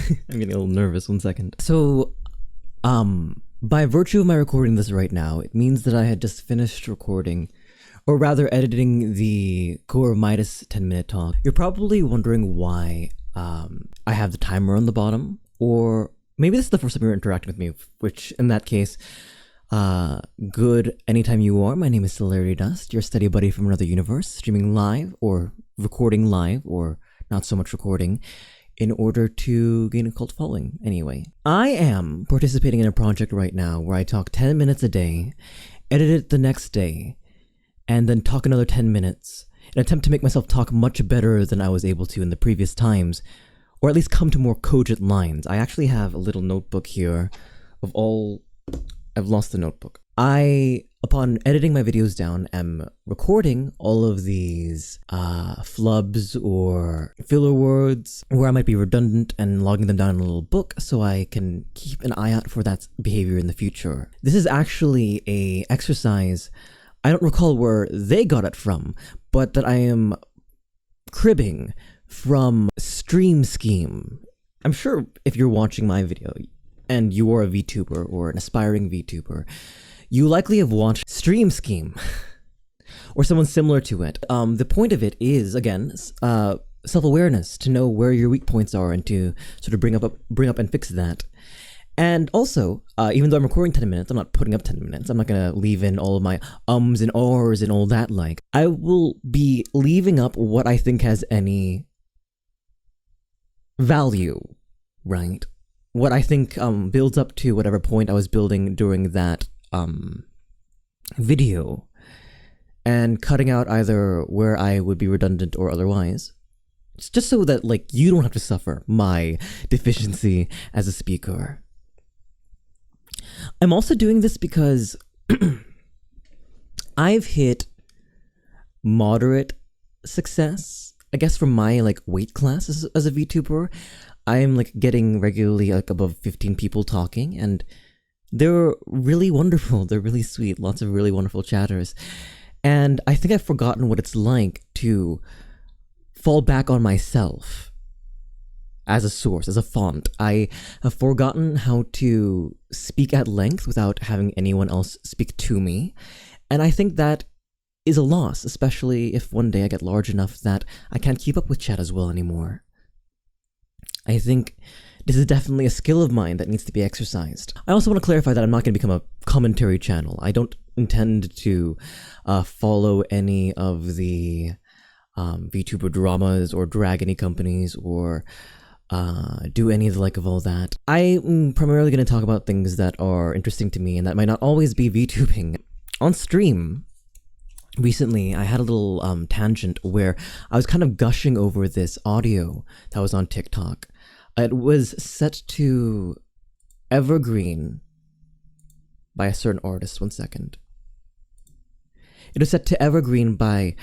I'm getting a little nervous, 1 second. So, by virtue of my recording this right now, it means that I had just finished recording, or rather editing the Core Midas 10-minute talk. You're probably wondering why I have the timer on the bottom, or maybe this is the first time you're interacting with me, which in that case, good anytime you are. My name is Celerity, your study buddy from another universe, streaming live, or recording live, or not so much recording, in order to gain a cult following. Anyway, I am participating in a project right now where I talk 10 minutes a day, edit it the next day, and then talk another 10 minutes, in an attempt to make myself talk much better than I was able to in the previous times, or at least come to more cogent lines. I actually have a little notebook here of all... I've lost the notebook. Upon editing my videos down, am recording all of these flubs or filler words where I might be redundant and logging them down in a little book so I can keep an eye out for that behavior in the future. This is actually a exercise, I don't recall where they got it from, but that I am cribbing from Stream Scheme. I'm sure if you're watching my video and you are a VTuber or an aspiring VTuber, you likely have watched Stream Scheme or someone similar to it. The point of it is, again, self-awareness, to know where your weak points are and to sort of bring up and fix that. And also, even though I'm recording 10 minutes, I'm not putting up 10 minutes. I'm not going to leave in all of my ums and ahs and all that like. I will be leaving up what I think has any value, right? What I think builds up to whatever point I was building during that video, and cutting out either where I would be redundant or otherwise. It's just so that, like, you don't have to suffer my deficiency as a speaker. I'm also doing this because I've hit moderate success, I guess, from my, like, weight class as a VTuber. I'm, like, getting regularly, like, above 15 people talking, and they're really wonderful. They're really sweet. Lots of really wonderful chatters. And I think I've forgotten what it's like to fall back on myself as a source, as a font. I have forgotten how to speak at length without having anyone else speak to me. And I think that is a loss, especially if one day I get large enough that I can't keep up with chat as well anymore. I think this is definitely a skill of mine that needs to be exercised. I also want to clarify that I'm not going to become a commentary channel. I don't intend to follow any of the VTuber dramas or drag any companies or do any of the like of all that. I'm primarily going to talk about things that are interesting to me and that might not always be VTubing. On stream, recently, I had a little tangent where I was kind of gushing over this audio that was on TikTok. It was set to Evergreen by a certain artist. 1 second. It was set to Evergreen by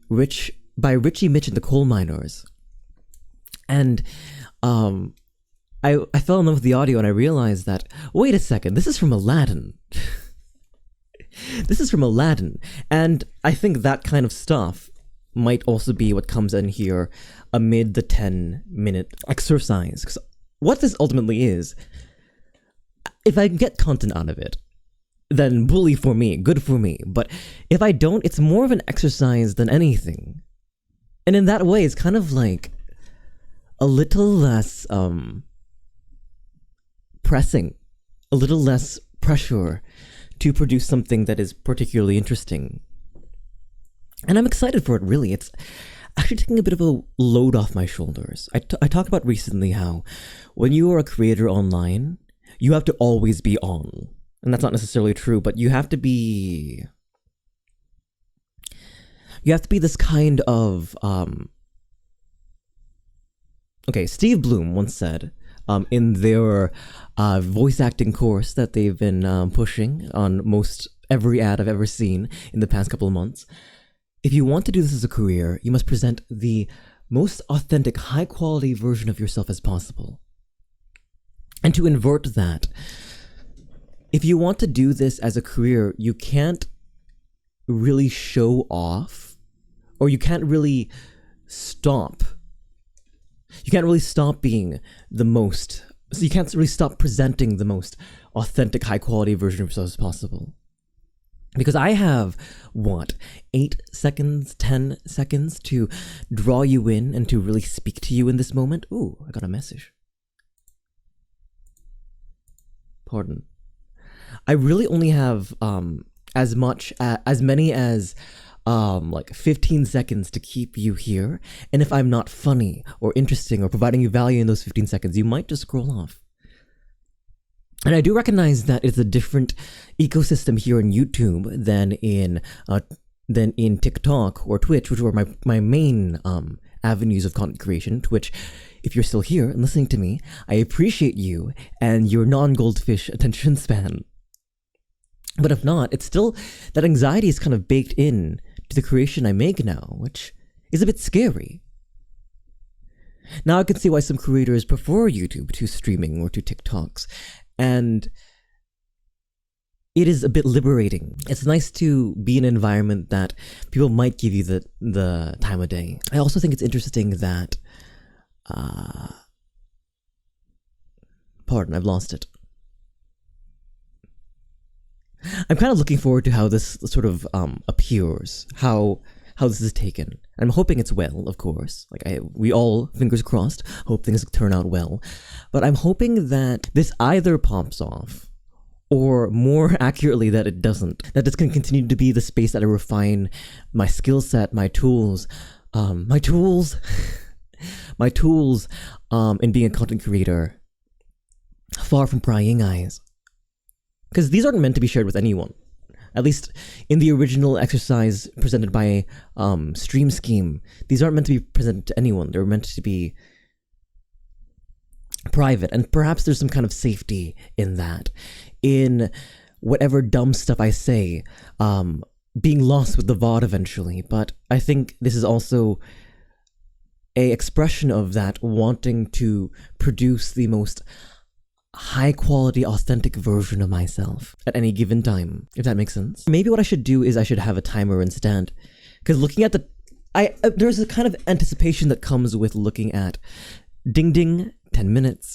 Richie Mitch and the Coal Miners. And I fell in love with the audio and I realized that, wait a second, this is from Aladdin. This is from Aladdin. And I think that kind of stuff might also be what comes in here amid the 10-minute exercise. Because what this ultimately is, if I can get content out of it, then bully for me, good for me. But if I don't, it's more of an exercise than anything. And in that way, it's kind of like a little less pressing, a little less pressure to produce something that is particularly interesting. And I'm excited for it, really. It's actually taking a bit of a load off my shoulders. I talked about recently how when you are a creator online, you have to always be on. And that's not necessarily true, but you have to be this kind of... Okay, Steve Bloom once said, in their voice acting course that they've been pushing on most every ad I've ever seen in the past couple of months, if you want to do this as a career, you must present the most authentic, high-quality version of yourself as possible. And to invert that, if you want to do this as a career, you can't really show off, or you can't really stop You can't really stop being the most, so you can't really stop presenting the most authentic, high quality version of yourself as possible. Because I have, 8 seconds, 10 seconds to draw you in and to really speak to you in this moment. Ooh, I got a message. Pardon. I really only have as many as like 15 seconds to keep you here. And if I'm not funny or interesting or providing you value in those 15 seconds, you might just scroll off. And I do recognize that it's a different ecosystem here in YouTube than in TikTok or Twitch, which were my main avenues of content creation. Twitch, if you're still here and listening to me, I appreciate you and your non-goldfish attention span. But if not, it's still, that anxiety is kind of baked in to the creation I make now, which is a bit scary. Now I can see why some creators prefer YouTube to streaming or to TikToks. And it is a bit liberating. It's nice to be in an environment that people might give you the time of day. I also think it's interesting that, pardon, I've lost it. I'm kind of looking forward to how this sort of appears, how this is taken. I'm hoping it's well, of course. We all, fingers crossed, hope things turn out well. But I'm hoping that this either pops off, or more accurately, that it doesn't. That this can continue to be the space that I refine my skill set, my tools in being a content creator, far from prying eyes. Because these aren't meant to be shared with anyone. At least in the original exercise presented by Stream Scheme, these aren't meant to be presented to anyone. They're meant to be private, and perhaps there's some kind of safety in that. In whatever dumb stuff I say, being lost with the VOD eventually. But I think this is also a expression of that wanting to produce the most high quality, authentic version of myself at any given time, if that makes sense. Maybe what I should do is I should have a timer instead. Because looking at there's a kind of anticipation that comes with looking at ding ding, 10 minutes,